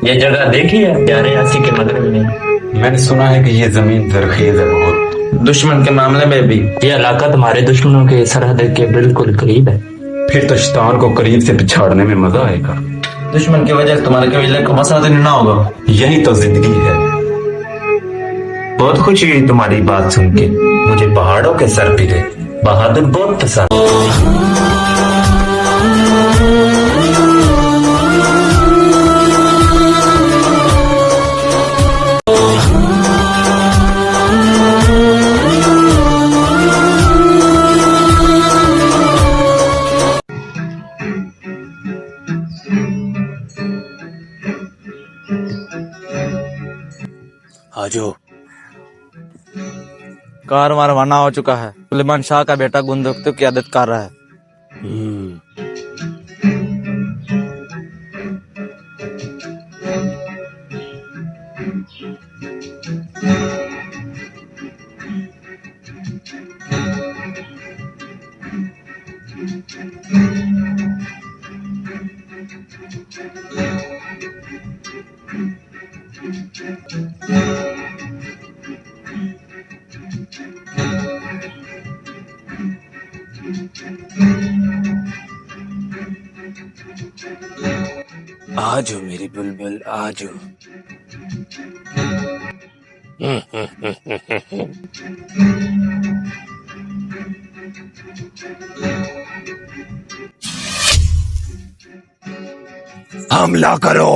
ये जगह देखी है प्यारे यासी के मगरब में। मैंने सुना है कि ये जमीन जरखेज है बहुत। दुश्मन के मामले में भी ये इलाका तुम्हारे दुश्मनों के सरहद के बिल्कुल करीब है। फिर तो शैतान को करीब से पिछाड़ने में मजा आएगा। दुश्मन की वजह से तुम्हारे कबीले को मसला ना होगा। यही तो जिंदगी है। बहुत खुशी हुई तुम्हारी बात सुन के। मुझे पहाड़ों के सर फिरे बहादुर बहुत पसंद। आजो कार रवाना हो चुका है। सुलेमान शाह का बेटा गुंदुकतु की आदत कर रहा है। आजो मेरी बुलबुल आजो। हमला करो।